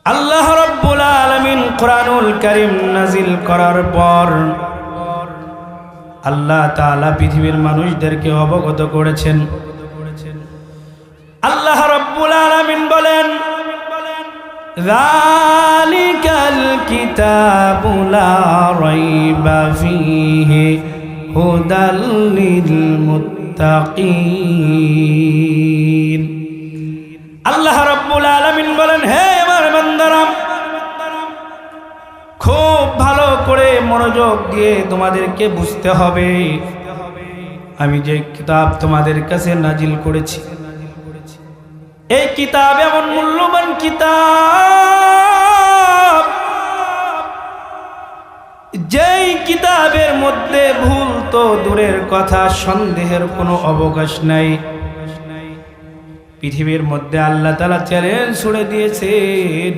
আল্লাহ রাব্বুল আলামিন কোরআনুল কারীম নাজিল করার পর আল্লাহ তাআলা পৃথিবীর মানুষদেরকে অবগত করেছেন। আল্লাহ রাব্বুল আলামিন বলেন, যালিকাল কিতাবু লা রাইবা ফীহি হুদাল লিল মুত্তাকিন। আল্লাহ রাব্বুল আলামিন বলেন, হে আমার বান্দারা, খুব ভালো করে মনোযোগ দিয়ে তোমাদেরকে বুঝতে হবে, আমি যে কিতাব তোমাদের কাছে নাজিল করেছি, এই কিতাব এমন মূল্যবান কিতাব, যেই কিতাবের মধ্যে ভুল তো দূরের কথা, সন্দেহের কোনো অবকাশ নাই। পৃথিবীর মধ্যে আল্লাহ তাআলা চ্যালেঞ্জ ছুড়ে দিয়েছেন,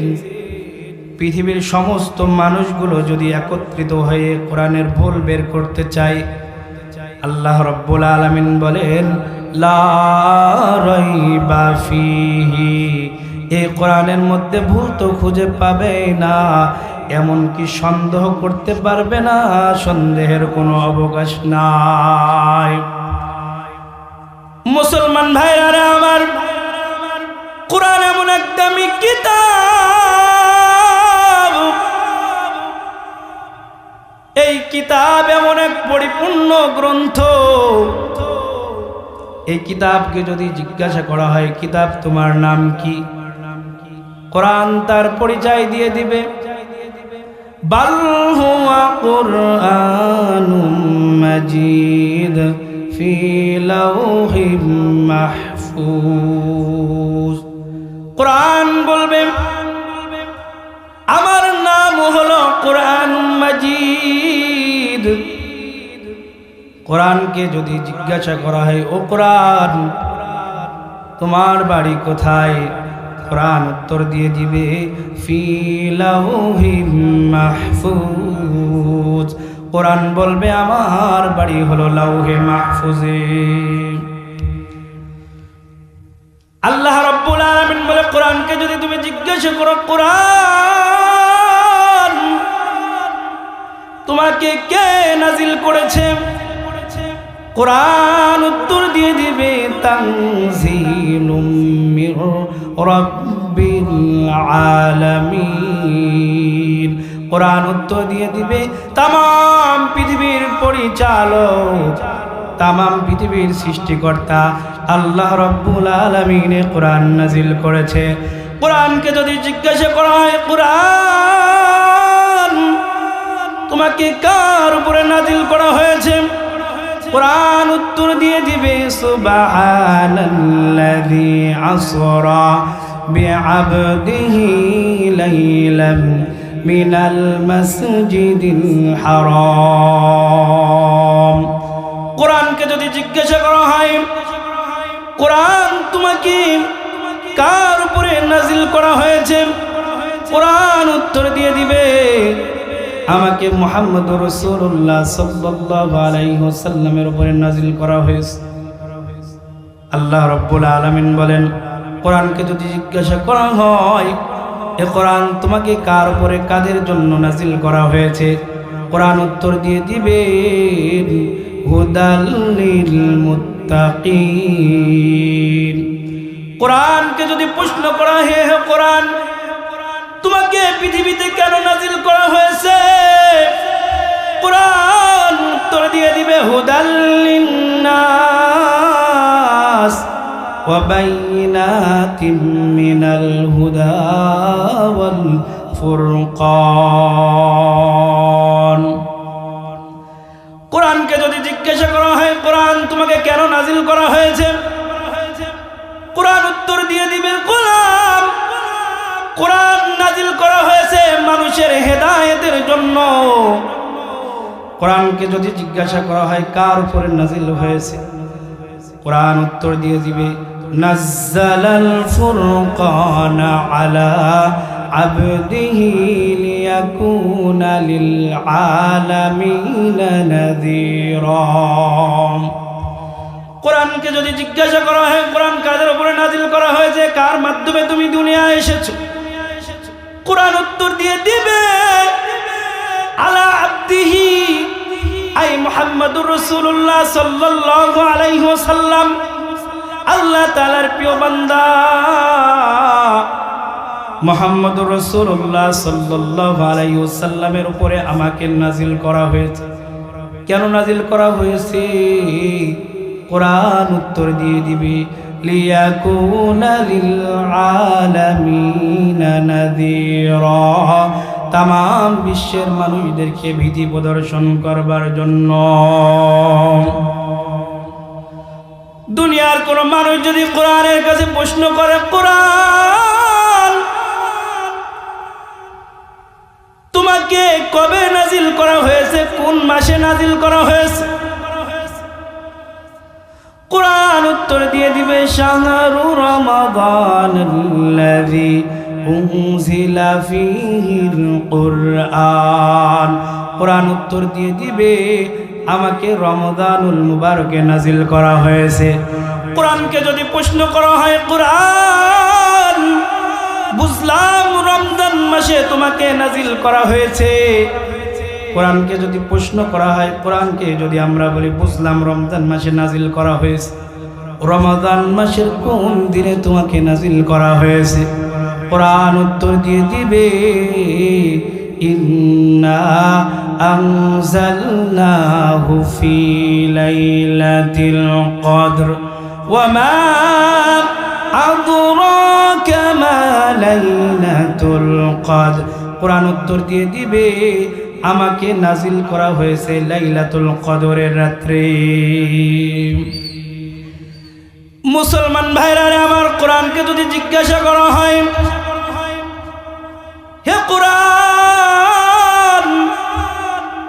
পৃথিবীর সমস্ত মানুষগুলো যদি একত্রিত হয়ে কোরআনের ভুল বের করতে চায়, আল্লাহ রাব্বুল আলামিন বলেন, লা রাইবা ফীহি, এই কোরআনের মধ্যে ভুল তো খুঁজে পাবে না, এমনকি সন্দেহ করতে পারবে না, সন্দেহের কোনো অবকাশ নাই। মুসলমান ভাইরা আমার, কোরআন এমন এক দামি কিতাব, এই কিতাব এমন এক পরিপূর্ণ গ্রন্থ, এই কিতাবকে যদি জিজ্ঞাসা করা হয়, কিতাব তোমার নাম কি, কোরআন তার পরিচয় দিয়ে দিবে, বাল হুয়া কুরআনুম মাজিদ ফি লাউহিম মাহফুজ। কোরআন বলবে, আমার নাম হলো কোরআন মাজিদ। কোরআনকে যদি জিজ্ঞাসা করা হয়, ও কোরআন তোমার বাড়ি কোথায়, কোরআন উত্তর দিয়ে দিবে, ফি লাউহিম মাহফুজ। কোরআন বলবে, আমার বাড়ি হলো লাউহে মাহফুজে। আল্লাহ রাব্বুল আলামিন বলে, কোরআনকে যদি তুমি জিজ্ঞাসা করো, কোরআন তোমাকে কে নাজিল করেছে, কোরআন উত্তর দিয়ে দিবে, তানজিলুম মির রাব্বিল আলামিন। কোরআন উত্তর দিয়ে দিবে, তামাম পৃথিবীর পরিচালক, তামাম পৃথিবীর সৃষ্টিকর্তা আল্লাহ রাব্বুল আলামিন কোরআন নাজিল করেছে। কোরআনকে যদি জিজ্ঞাসা করা হয়, কোরআন তোমাকে কার উপরে নাজিল করা হয়েছে, কোরআন উত্তর দিয়ে দিবে, সুবহানাল্লাযী আসরা বিআবদিহি লাইলাম মিনাল মাসজিদিল হারাম। কোরআনকে যদি জিজ্ঞাসা করা হয়, কোরআন তোমাকে কার উপরে নাজিল করা হয়েছে, কোরআন উত্তর দিয়ে দিবে, আমাকে মুহাম্মদুর রাসূলুল্লাহ সাল্লাল্লাহু আলাইহি ওয়াসাল্লামের উপরে নাজিল করা হয়েছে। আল্লাহ রাব্বুল আলামিন বলেন, কোরআনকে যদি জিজ্ঞাসা করা হয়, এ কোরআন তোমাকে কার উপরে, কাদের জন্য নাজিল করা হয়েছে, কোরআন উত্তর দিয়ে দিবে, হুদাল লিল মুত্তাকিন। কোরআনকে যদি প্রশ্ন করা হয়, হে কোরআন তোমাকে পৃথিবীতে কেন নাজিল করা হয়েছে, কোরআন উত্তর দিয়ে দিবে, হুদাল লিন্নাস ওয়া বাইনাতিম মিনাল হুদা ওয়াল ফুরকান। কোরআনকে যদি জিজ্ঞাসা করা হয়, কোরআন তোমাকে কেন নাজিল করা হয়েছে, কোরআন উত্তর দিয়ে দিবে, গোলাম কোরআন নাজিল করা হয়েছে মানুষের হেদায়েতের জন্য। কোরআনকে যদি জিজ্ঞাসা করা হয়, কার উপরে নাজিল হয়েছে, কোরআন উত্তর দিয়ে দিবে, নাজ্জালাল ফুরকানা আলা আবদিহি লিয়াকুনা লিল আলামিনা নাযীরা। কোরআনকে যদি জিজ্ঞাসা করা হয়, কোরআন কাদের উপরে নাজিল করা হয়েছে, কার মাধ্যমে তুমি দুনিয়ায় এসেছো, কোরআন উত্তর দিয়ে দিবে আলা আব্দিহি আই মুহাম্মাদুর রাসূলুল্লাহ সাল্লাল্লাহু আলাইহি ওয়াসাল্লাম, আল্লাহ তাআলার প্রিয় বান্দা মুহাম্মাদুর রাসূলুল্লাহ সাল্লাল্লাহু আলাইহি ওয়াসাল্লামের উপরে আমাকে নাজিল করা হয়েছে। কেন নাজিল করা হয়েছে? কোরআন উত্তর দিয়ে দিবে লিয়াকুনা লিল আলামিনা নাযীরা, তামাম বিশ্বের মানুষদেরকে ভীতি প্রদর্শন করবার জন্য। দুনিয়ার কোন মানুষ যদি কোরআনের কাছে প্রশ্ন করে, কোরআন তোমাকে কবে নাজিল করা হয়েছে, কোন মাসে নাজিল করা হয়েছে, কোরআন উত্তর দিয়ে দিবে শাহরু রমাদানাল্লাযী উনজিলা ফীহিল কুরআন। কোরআন উত্তর দিয়ে দিবে আমাকে রমজানুল মুবারকে নাজিল করা হয়েছে। কোরআনকে যদি প্রশ্ন করা হয়, কোরআন বুঝলাম রমজান মাসে তোমাকে নাজিল করা হয়েছে। কোরআনকে যদি প্রশ্ন করা হয়, কোরআনকে যদি আমরা বলি বুঝলাম রমজান মাসে নাজিল করা হয়েছে, রমজান মাসের কোন দিনে তোমাকে নাজিল করা হয়েছে? কোরআন উত্তর দিয়ে দিবে ইন্না আনজালনাহু ফি লাইলাতিল কদর ওয়া মা আদরাকা মা লাইলাতুল কদর। কোরআন উত্তর দিয়ে দিবে আমাকে নাজিল করা হয়েছে লাইলাতুল কদরের রাত্রে। মুসলমান ভাইরা আমার, কোরআনকে যদি জিজ্ঞাসা করা হয়, হে কোরআন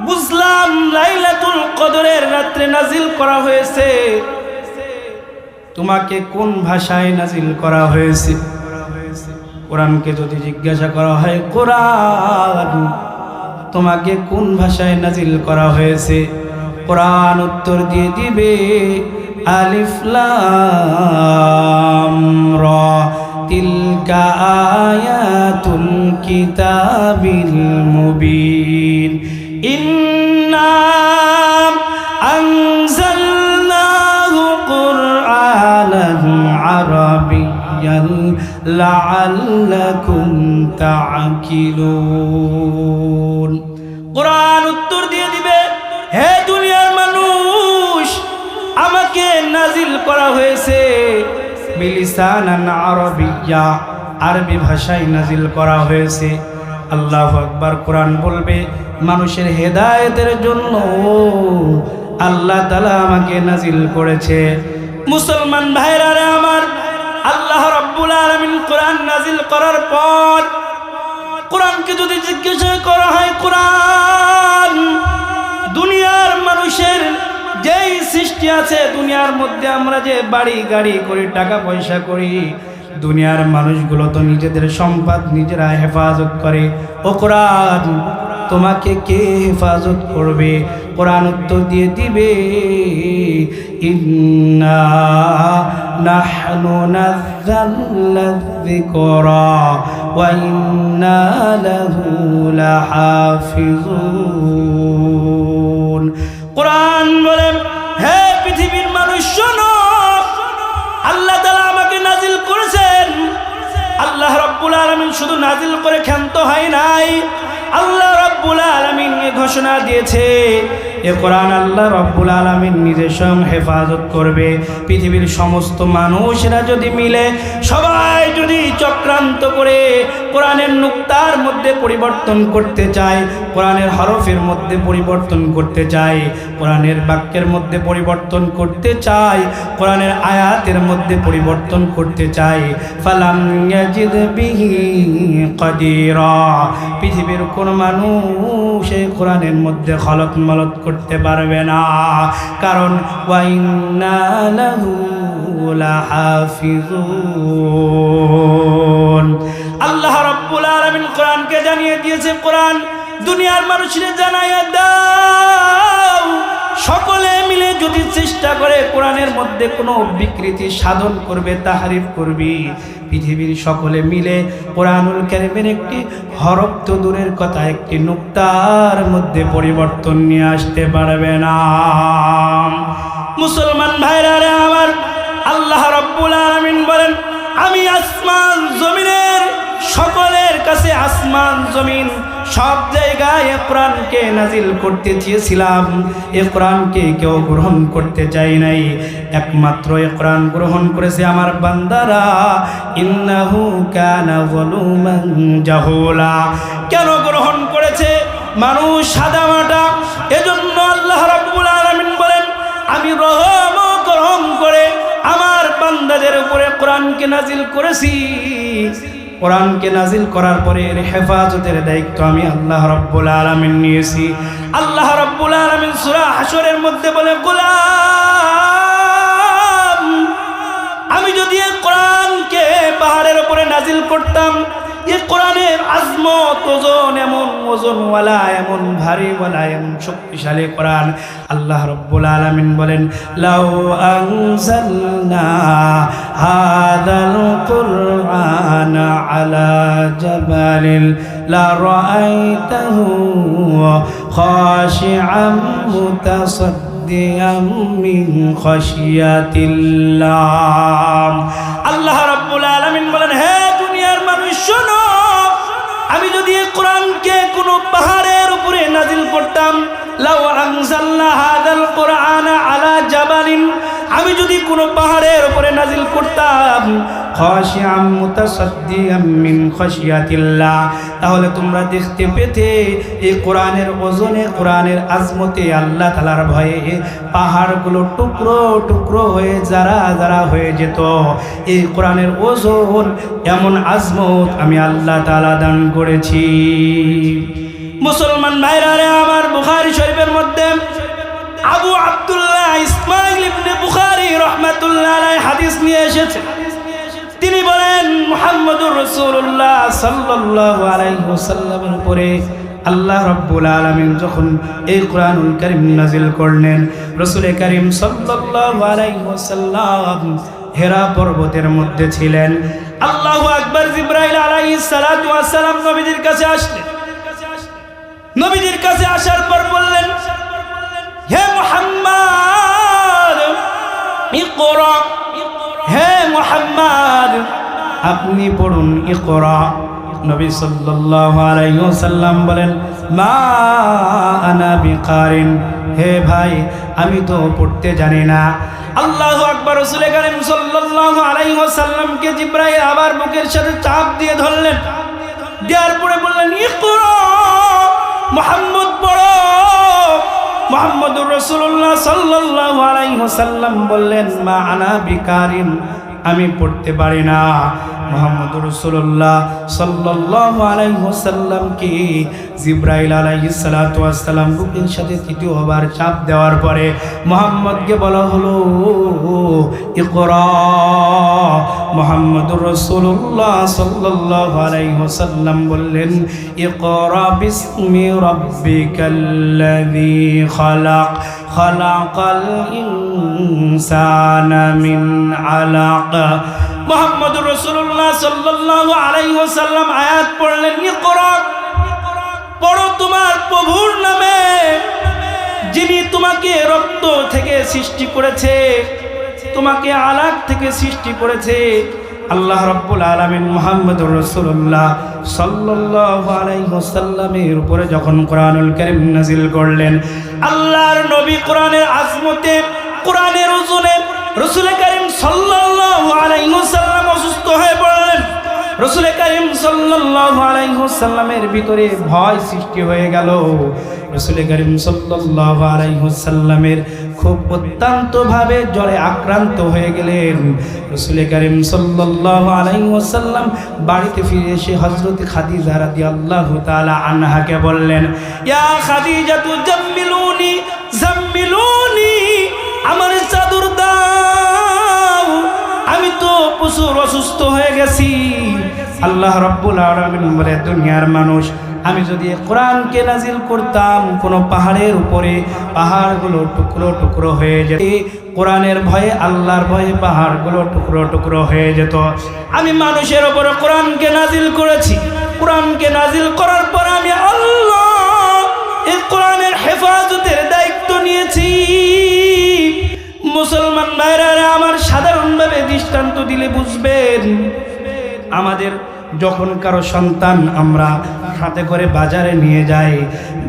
বুঝলাম লাইলাতুল কদরের রাত্রে নাজিল করা হয়েছে, তোমাকে কোন ভাষায় নাজিল করা হয়েছে? কোরআনকে যদি জিজ্ঞাসা করা হয়, কোরআন তোমাকে কোন ভাষায় নাজিল করা হয়েছে? কোরআন উত্তর দিয়ে দিবে আলিফ লাম রা তিলকা আয়াতুল কিতাবিল মুবিন ইন্না আনজালনাহু কুরআনান আরাবিয়্যান লাআল্লাকুম তা'কিলুন। কোরআন উত্তর দিয়ে দিবে, হে দুনিয়ার মানুষ, আমাকে নাজিল করা হয়েছে বিলিসানান আরাবিয়্যা, আরবি ভাষায় নাজিল করা হয়েছে। আল্লাহু আকবার। কোরআন বলবে মানুষের হেদায়েতের জন্য আল্লাহ তাআলা আমাকে নাজিল করেছে। মুসলমান ভাইরা আমার, আল্লাহ রাব্বুল আলামিন কোরআন নাজিল করার পর কোরআনকে যদি জিজ্ঞাসা করা হয়, কোরআন দুনিয়ার মানুষের যেই সৃষ্টি আছে, দুনিয়ার মধ্যে আমরা যে বাড়ি গাড়ি করি, টাকা পয়সা করি, দুনিয়ার মানুষগুলো তো নিজেদের সম্পদ নিজেরা হেফাজত করে। ও কোরআন তোমাকে কে হেফাজত করবে? কোরআন উত্তর দিয়ে দিবে ইন্না নাহনু নাযালনা যিকরা ওয়া ইন্না লাহু লাহাফিজুন। কোরআন বলে, হে পৃথিবীর মানুষ শোনো, আল্লাহ তাআলা আমাকে নাজিল করেছেন। আল্লাহ রাব্বুল আলামিন শুধু নাজিল করে ক্ষান্ত হয় নাই, আল্লাহ রাব্বুল আলামিন ঘোষণা দিয়েছে এ কোরআন আল্লাহ রাব্বুল আলামিন নিজে স্বয়ং হেফাজত করবে। পৃথিবীর সমস্ত মানুষেরা যদি মিলে, সবাই যদি চক্রান্ত করে কোরআনের নুক্তার মধ্যে পরিবর্তন করতে চায়, কোরআনের হরফের মধ্যে পরিবর্তন করতে চায়, কোরআনের বাক্যের মধ্যে পরিবর্তন করতে চায়, কোরআনের আয়াতের মধ্যে পরিবর্তন করতে চায়, ফালাম ইয়াজিদ বিহি কাদিরা, পৃথিবীর কোন মানুষ এই কোরআনের মধ্যে খলত মলত করতে পারবে না। কারণ ওয়া ইন্না লাহু লাহাফিজুন। আল্লাহ রাব্বুল আলামিন কোরআনকে জানিয়ে দিয়েছে, কোরআন দুনিয়ার মানুষদের জানাইয়া দাও সকলে মিলে যদি চেষ্টা করে কোরআনের মধ্যে কোনো বিকৃতি সাধন করবে, তাহরিফ করবি, পৃথিবীর সকলে মিলে কোরআনুল কারীমের একটি হরফ তো দূরের কথা, একটি নুক্তার মধ্যে পরিবর্তন নিয়ে আসতে পারবে না। মুসলমান ভাইরা রে আমার, আল্লাহ রাব্বুল আলামিন বলেন, আমি আসমান জমিনের সকলের কাছে, আসমান জমিন সব জায়গায় কোরআনকে নাজিল করতে চেয়েছিলাম। এ কোরআনকে কেউ গ্রহণ করতে চায় নাই, একমাত্র এ কোরআন গ্রহণ করেছে আমার বান্দারা। ইন্নাহু কানা যালুমান জাহুলা। কেন গ্রহণ করেছে? মানুষ সাদামাটা, এজন্য আল্লাহ রাব্বুল আলামিন বলেন, আমি রহম ও করম করে আমার বান্দাদের উপরে কোরআনকে নাজিল করেছি। কোরআনকে নাজিল করার পরে এর হেফাজতের দায়িত্ব আমি আল্লাহ রাব্বুল আলামিন নিয়েছি। আল্লাহ রাব্বুল আলামিন সূরা হাশরের মধ্যে বলে, গোলাম, আমি যদি এই কোরআনকে পাহাড়ের উপরে নাজিল করতাম, এই কোরআনের আজমত, ওজন, এমন ওজনওয়ালা, এমন ভারীওয়ালা, এমন শক্তিশালী কোরআন। আল্লাহ রাব্বুল আলামিন বলেন, লাউ আনজালনা হাযাল কুরআন আলা জাবালিন লা রাআইতাহু খাশিআম মুতাসাদ্দিআম মিন খাশিয়াতিল্লাহ। আল্লাহ রাব্বুল আলামিন বলেন, হে দুনিয়ার মানুষ শোনো, আমি যদি এই কোরআনকে কোন পাহাড়ের উপরে নাজিল করতাম, লাউ আনজালনা হাযাল কুরআন আলা জাবালিন, আমি যদি কোন পাহাড়ের উপরে নাজিল করতাম, খাশিআম মুতাসাদ্দিআম মিন খাশিয়াতিল্লাহ, তাহলে তোমরা দেখতে পেতে এই কোরআনের ওজনে, কোরআনের আজমতে, আল্লাহ তাআলার ভয়ে পাহাড়গুলো টুকরো টুকরো হয়ে যারা যারা হয়ে যেত। এই কোরআনের ওজন, এমন আজমত আমি আল্লাহ তাআলা দান করেছি। মুসলমান ভাইরা রে আমার, বুখারী শরীফের মধ্যে আবু আব্দুল্লাহ ইসমাইল ইবনে বুখারী রাহমাতুল্লাহ আলাইহি হাদিস নিয়ে এসেছে। তিনি বলেন, মুহাম্মদুর রাসূলুল্লাহ সাল্লাল্লাহু আলাইহি ওয়াসাল্লামের উপরে আল্লাহ রাব্বুল আলামিন যখন এই কোরআনুল কারীম নাজিল করলেন, রাসূল কারীম সাল্লাল্লাহু আলাইহি ওয়াসাল্লাম হেরা পর্বতের মধ্যে ছিলেন। আল্লাহু আকবার। জিবরাইল আলাইহিস সালাতু ওয়াস সালাম নবীজির কাছে আসলেন। নবীজির কাছে আসার পর বললেন, হে মুহাম্মদ, ইকরা, হে মুহাম্মদ, আপনি পড়ুন, ইকরা। নবী সাল্লাল্লাহু আলাইহি ওয়াসাল্লাম বলেন, মা আনা বিকারিন, হে ভাই, আমি তো পড়তে জানি না। আল্লাহু আকবার। রাসূল কারীম সাল্লাল্লাহু আলাইহি ওয়াসাল্লামকে জিবরাইল আবার বুকের সাথে চাপ দিয়ে ধরলেন, দেওয়ার পরে বললেন, ইকরা, মুহাম্মদ পড়ো। মুহাম্মদুর রাসূলুল্লাহ সাল্লাল্লাহু আলাইহি ওয়াসাল্লাম বললেন, মা আনা বিকারিন, আমি পড়তে পারি না। মুহাম্মদুর রাসূলুল্লাহ সাল্লাল্লাহু আলাইহি ওয়াসাল্লাম কি জিবরাইল আলাইহিস সালাতু ওয়াস সালাম বুকের সাথে তৃতীয়বার চাপ দেওয়ার পরে মুহাম্মদকে বলা হলো, ইকরা। মুহাম্মদুর রাসূলুল্লাহ সাল্লাল্লাহু আলাইহি ওয়াসাল্লাম বললেন, ইকরা বিসমি রাব্বিকাল্লাযী খালাক, খালাকাল ইনসানা মিন আলাক। মুহাম্মদুর রাসূলুল্লাহ সাল্লাল্লাহু আলাইহি ওয়াসাল্লাম আয়াত পড়লেন, ইকরা, পড়ো তোমার প্রভুর নামে, যিনি তোমাকে রক্ত থেকে সৃষ্টি করেছে, তোমাকে আলাক থেকে সৃষ্টি করেছে। আল্লাহ রাব্বুল আলামিন মুহাম্মদুর রাসূলুল্লাহ সাল্লাল্লাহু আলাইহি ওয়াসাল্লামের উপরে যখন কোরআনুল কারীম নাজিল করলেন, আল্লাহর নবী কোরআনের আজমতে, কোরআনের ওজনে রাসূল কারীম সাল্লাল্লাহু আলাইহি ওয়াসাল্লাম অসুস্থ হয়ে পড়লেন। রাসূল কারীম সাল্লাল্লাহু আলাইহি ওয়াসাল্লামের ভিতরে ভয় সৃষ্টি হয়ে গেল। রাসূল কারীম সাল্লাল্লাহু আলাইহি ওয়াসাল্লামের খুব অত্যন্ত ভাবে জ্বরে আক্রান্ত হয়ে গেলেন। রাসূল কারীম সাল্লাল্লাহু আলাইহি ওয়াসাল্লাম বাড়িতে ফিরে এসে হযরত খাদিজা রাদিয়াল্লাহু তাআলা আনহাকে বললেন, ইয়া খাদিজাতু জাম্মিলুনি, জাম্মিলুনি, আমার চাদর দাও, আমি তো প্রচুর অসুস্থ হয়ে গেছি। আল্লাহ রাব্বুল আলামিন বলে, দুনিয়ার মানুষ আমি যদি কোরআনকে নাজিল করতাম কোনো পাহাড়ের উপরে, পাহাড়গুলো টুকরো টুকরো হয়ে যেত। কোরআনের ভয়ে, আল্লাহর ভয়ে পাহাড়গুলো টুকরো টুকরো হয়ে যেত। আমি মানুষের উপরে কোরআনকে নাজিল করেছি। কোরআনকে নাজিল করার পর আমি আল্লাহ এই কোরআনের হেফাজতের দায়িত্ব নিয়েছি। মুসলমান ভাইরা আমার, সাধারণভাবে দৃষ্টান্ত দিলে বুঝবেন, আমাদের যখন কারো সন্তান আমরা সাথে করে বাজারে নিয়ে যাই,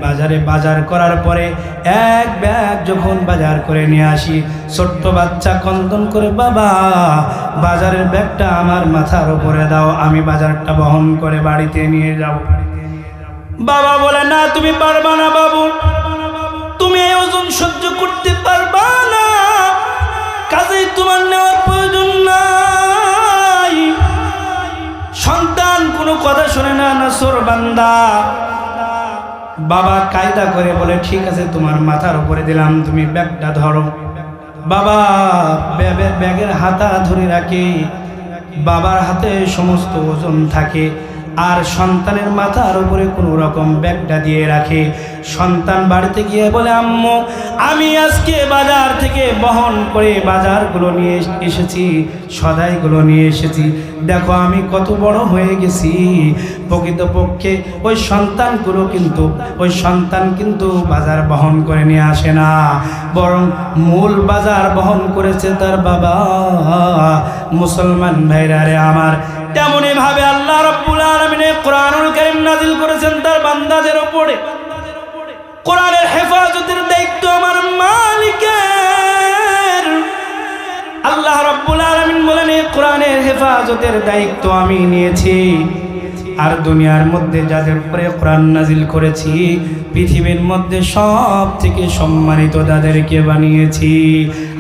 বাজারে বাজার করার পরে এক ব্যাগ যখন বাজার করে নিয়ে আসি, ছোট্ট বাচ্চা কন্দন করে, বাবা বাজারের ব্যাগটা আমার মাথার উপরে দাও, আমি বাজারটা বহন করে বাড়িতে নিয়ে যাব। বাবা বলে, না তুমি পারবা না বাবু, তুমি এই ওজন সহ্য করতে পারবা না, কাজেই তোমার নেওয়ার প্রয়োজন নাই। সন্তান কোনো কথা শোনে না, নাছোড় বান্দা। বাবা কায়দা করে বলে, ঠিক আছে তোমার মাথার উপরে দিলাম, তুমি ব্যাগটা ধরো। বাবা ব্যাগের হাতা ধরে রাখে, বাবার হাতে সমস্ত ওজন থাকে, আর সন্তানের মাথার উপরে কোনো রকম ব্যাগটা দিয়ে রাখে। সন্তান বাড়িতে গিয়ে বলে, আম্মু আমি আজকে বাজার থেকে বহন করে বাজারগুলো নিয়ে এসেছি, সদাইগুলো নিয়ে এসেছি, দেখো আমি কত বড় হয়ে গেছি। প্রকৃতপক্ষে ওই সন্তান কিন্তু বাজার বহন করে নিয়ে আসে না, বরং মূল বাজার বহন করেছে তার বাবা। মুসলমান ভাইরা রে আমার, তেমনি ভাবে আল্লাহ রাব্বুল আলামিন কোরআনুল কারীম নাযিল করেছেন তার বান্দাদের উপরে। কোরআনের হেফাজতের দায়িত্ব আমার মালিকের। আল্লাহ রাব্বুল আলামিন বলেন, এই কোরআনের হেফাজতের দায়িত্ব আমি নিয়েছি। আর দুনিয়ার মধ্যে যাদের উপরে কোরআন নাযিল করেছি, পৃথিবীর মধ্যে সব থেকে সম্মানিত তাদেরকে বানিয়েছি।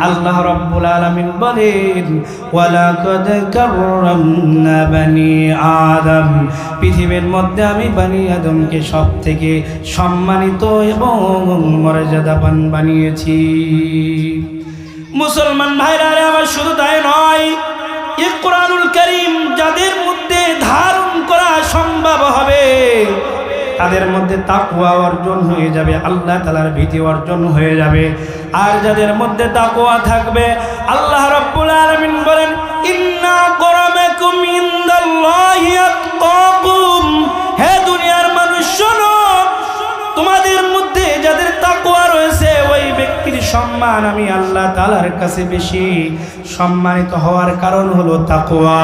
আল্লাহ রাব্বুল আলামিন বলেন, ওয়ালাকাদ কাররামনা বানি আদম, পৃথিবীর মধ্যে আমি বানি আদমকে সব থেকে সম্মানিত এবং মর্যাদাবান বানিয়েছি। মুসলমান ভাইরা আমার, শুধু তাই নয়, এই কোরআনুল কারীম যাদের মধ্যে ধারণ করা সম্ভব হবে, তাদের মধ্যে তাকওয়া অর্জন হয়ে যাবে, আল্লাহ তাআলার ভীতি অর্জন হয়ে যাবে। আর যাদের মধ্যে তাকওয়া থাকবে, আল্লাহ রাব্বুল আলামিন বলেন, ইন্না আকরামাকুম ইনদাল্লাহি আতকাকুম, হে দুনিয়ার মানুষ শোনো, তোমাদের মধ্যে যাদের তাকওয়া রয়েছে ওই ব্যক্তির সম্মান আমি আল্লাহ তাআলার কাছে বেশি। সম্মানিত হওয়ার কারণ হলো তাকওয়া।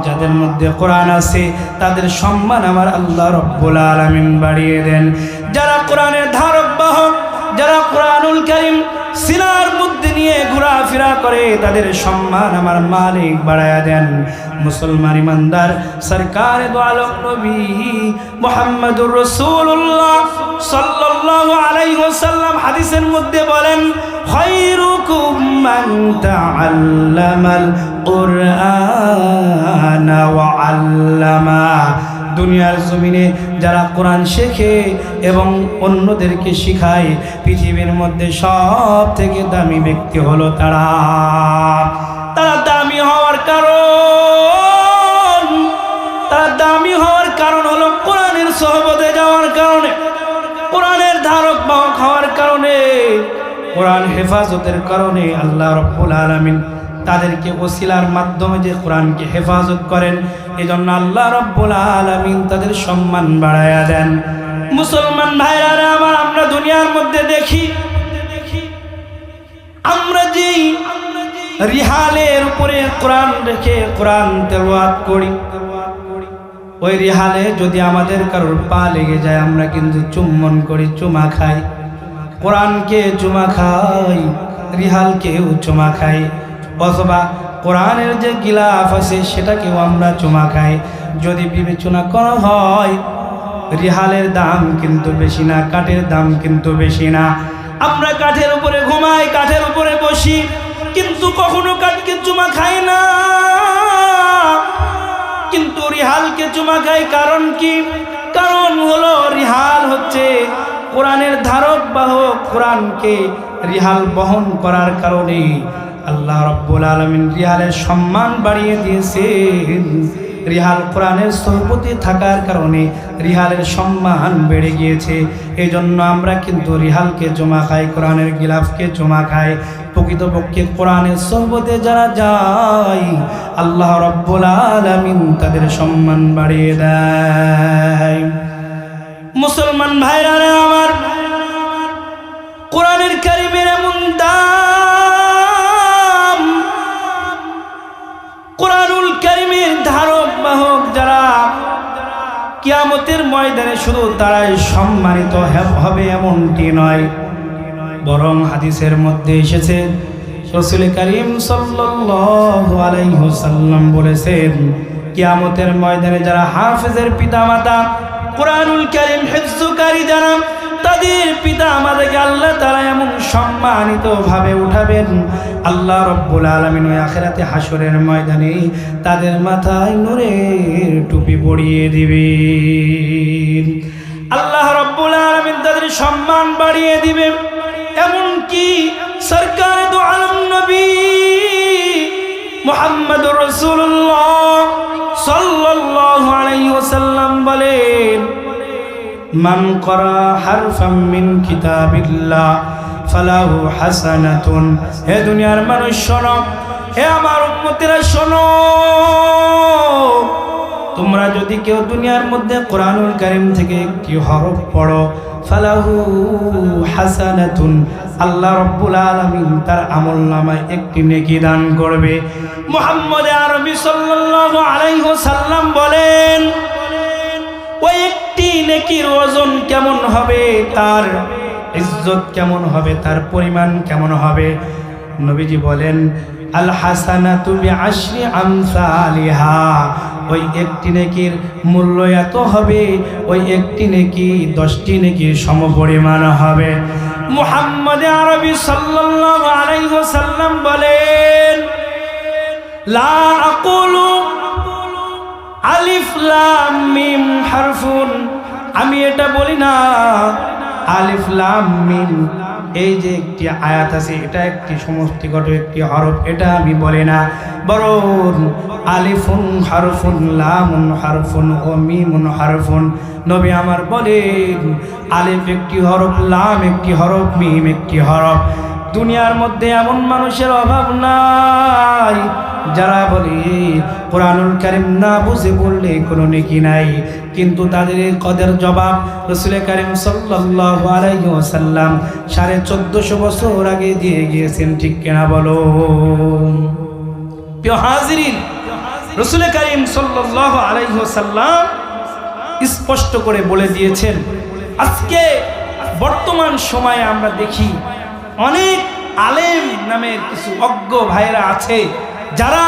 যাদের মধ্যে কোরআন আছে তাদের সম্মান আমার আল্লাহ রাব্বুল আলামিন বাড়িয়ে দেন। যারা কোরআনের ধারক বাহক, যারা কোরআনুল কারীম সিনার মধ্যে নিয়ে ঘোরাফেরা করে, তাদের সম্মান আমার মালিক বাড়ায়া দেন। মুসলমান ইমানদার সরকারে দো আলম নবী মুহাম্মদুর রাসূলুল্লাহ সাল্লাল্লাহু আলাইহি ওয়াসাল্লাম হাদিসের মধ্যে বলেন, খায়রুকুম মান তাআল্লামাল কুরআনা ওয়া আল্লামা, দুনিয়ার জমিনে যারা কোরআন শেখে এবং অন্যদেরকে শিখায়, পৃথিবীর মধ্যে সব থেকে দামি ব্যক্তি হলো তারা। দামি হওয়ার কারণ হলো কোরআনের সোহবতে যাওয়ার কারণে, কোরআনের ধারক বাহক হওয়ার কারণে, কোরআন হেফাজতের কারণে। আল্লাহ রাব্বুল আলামিন তাদেরকে ওসিলার মাধ্যমে যে কোরআনকে হেফাজত করেন, এজন্য আল্লাহ রাব্বুল আলামিন তাদের সম্মান বাড়ায়া দেন। মুসলমান ভাইরা আমার, আমরা দুনিয়ার মধ্যে দেখি, আমরা যেই রিহালের উপরে কোরআন রেখে কোরআন তেলাওয়াত করি, ওই রিহালে যদি আমাদের কারোর পা লেগে যায়, আমরা কিন্তু চুম্বন করি, চুমা খাই। কোরআনকে চুমা খাই, রিহালকেও চুমা খাই, অথবা কোরআনের যে গিলাফ আছে সেটাকেও আমরা চুমা খাই। যদি বিবেচনা করা হয়, রিহালের দাম কিন্তু বেশি না, কাঠের দাম কিন্তু বেশি না। আমরা কাঠের উপরে ঘুমাই, কাঠের উপরে বসি, কিন্তু কখনো কাঠকে চুমা খাই না, কিন্তু রিহালকে চুমা খাই। কারণ কি? কারণ হলো রিহাল হচ্ছে কোরআনের ধারক বাহক। কোরআনকে রিহাল বহন করার কারণে আল্লাহ রাব্বুল আলামিন রিহালের সম্মান বাড়িয়ে দিয়েছেন। রিহাল কোরআনের সোহবতে থাকার কারণে রিহালের সম্মান বেড়ে গিয়েছে। এই জন্য আমরা কিন্তু রিহালকে জমা খাই, কোরআনের গিলাফকে জমা খাই। প্রকৃতপক্ষে কোরআনের সোহবতে যারা যায় আল্লাহ রাব্বুল আলামিন তাদের সম্মান বাড়িয়ে দেয়। মুসলমান ভাইরা আমার, কোরআনের কারিমের এমন দাম, কোরআনুল কারিমের ধারক বাহক যারা কিয়ামতের ময়দানে শুধু তারাই সম্মানিত হবে এমনটি নয়, বরং হাদিসের মধ্যে এসেছে রাসূল করিম সাল্লাল্লাহু আলাইহি ওয়াসাল্লাম বলেছেন, কিয়ামতের ময়দানে যারা হাফেজের পিতামাতা, কোরআনুল কারীম হিফজকারী যারা, তাদের পিতা আমাদেরকে আল্লাহ তাআলা এমন সম্মানিত ভাবে উঠাবেন, আল্লাহ রাব্বুল আলামিন ওই আখিরাতে হাসরের ময়দানে তাদের মাথায় নূরের টুপি পরিয়ে দিবেন। আল্লাহ রাব্বুল আলামিন তাদের সম্মান বাড়িয়ে দিবেন। এমনকি সরকারে দু আলম নবী মুহাম্মদুর রাসূলুল্লাহ সাল্লাল্লাহু আলাইহি ওয়াসাল্লাম বলেন, মান ক্বারা হারফাম মিন কিতাবিল্লাহ ফালাহু হাসানাতুন। হে দুনিয়ার মানুষ শোনো, হে আমার উম্মতেরা শোনো, তোমরা যদি কেউ দুনিয়ার মধ্যে কোরআনুল কারীম থেকে একটি হরফ পড়ো, ফালাহু হাসানাতুন, আল্লাহ রাব্বুল আলামিন তার আমলনামায় একটি নেকি দান করবে। মুহাম্মদ আরবি সাল্লাল্লাহু আলাইহি ওয়াসাল্লাম বলেন, ওই একটি নেকির ওজন কেমন হবে, তার ইজ্জত কেমন হবে, তার পরিমাণ কেমন হবে? নবীজি বলেন, আল হাসানাতু বিআশরি আমসালিহা, ওই একটি নেকির মূল্য এত হবে, ওই একটি নেকি 10টি নেকির সমপরিমাণ হবে। মুহাম্মদ আরবি সাল্লাল্লাহু আলাইহি ওয়াসাল্লাম বলেন, লা আকুলু আলিফ লাম মিম হারফুন, আমি এটা বলি না আলিফ লাম মিম এই যে একটি আয়াত আছে এটা একটি সমষ্টিগত একটি হরফ, এটা আমি বলি না, বরং আলিফুন হারফুন, লামুন হারফুন ও মিমুন হারফুন। নবী আমার বলেন, আলিফ একটি হরফ, লাম একটি হরফ, মিম একটি হরফ। দুনিয়ার মধ্যে এমন মানুষের অভাব নাই যারা বলে কোরআনুল কারীম না বুঝে বললে কোনো নেকি নাই, কিন্তু তাদের এই কদের জবাব রাসূল কারীম সাল্লাল্লাহু আলাইহি ওয়াসাল্লাম 1450 বছর আগে দিয়ে গিয়েছেন। ঠিক কিনা বলো? প্রিয় হাজিরিন, রাসূল কারীম সাল্লাল্লাহু আলাইহি ওয়াসাল্লাম স্পষ্ট করে বলে দিয়েছেন। আজকে বর্তমান সময়ে আমরা দেখি অনেক আলেম নামের কিছু অজ্ঞ ভাইরা আছে যারা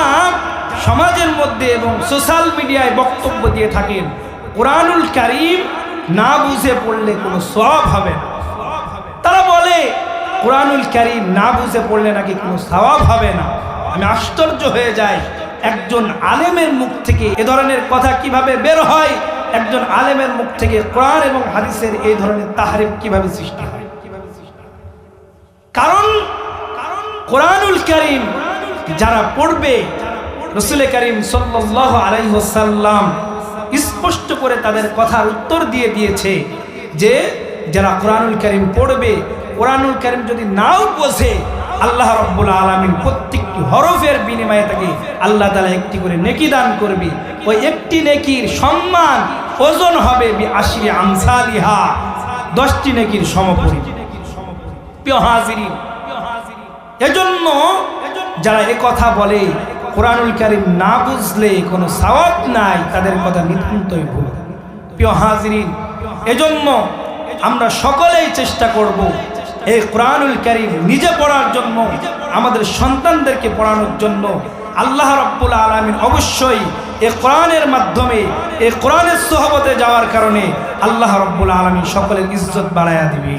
সমাজের মধ্যে এবং সোশ্যাল মিডিয়ায় বক্তব্য দিয়ে থাকেন, কোরআনুল কারীম না বুঝে পড়লে কোনো সওয়াব হবে না। তারা বলে কোরআনুল কারীম না বুঝে পড়লে নাকি কোনো সওয়াব হবে না। আমি আশ্চর্য হয়ে যাই, একজন আলেমের মুখ থেকে এ ধরনের কথা কিভাবে বের হয়? একজন আলেমের মুখ থেকে কোরআন এবং হাদিসের এই ধরনের তাহরিফ কিভাবে সৃষ্টি হয়? কারণ কোরআনুল কারীম যারা পড়বে, রাসূল কারীম সাল্লাল্লাহু আলাইহি ওয়াসাল্লাম স্পষ্ট করে তাদের কথার উত্তর দিয়ে দিয়েছে যে যারা কোরআনুল কারীম পড়বে, কোরআনুল কারীম যদি নাও বোঝে, আল্লাহ রাব্বুল আলামিন প্রত্যেকটি হরফের বিনিময়ে তাকে আল্লাহ তাআলা একটি করে নেকি দান করবে। ওই একটি নেকির সম্মান ওজন হবে বিআশরি আমসালিহা, 10টি নেকির সমপরিমাণ। প্রিয় হাজিরিন, এজন্য যারা এ কথা বলে কোরআনুল কারীম না বুঝলে কোনো সওয়াব নাই, তাদের কথা নিতান্তই ভুল। প্রিয় হাজিরিন, এজন্য আমরা সকলেই চেষ্টা করব এই কোরআনুল কারীম নিজে পড়ার জন্য, আমাদের সন্তানদেরকে পড়ানোর জন্য। আল্লাহ রাব্বুল আলামিন অবশ্যই এই কোরআনের মাধ্যমে, এই কোরআনের সোহবতে যাওয়ার কারণে আল্লাহ রাব্বুল আলামিন সকলের ইজ্জত বাড়ায়া দিবে।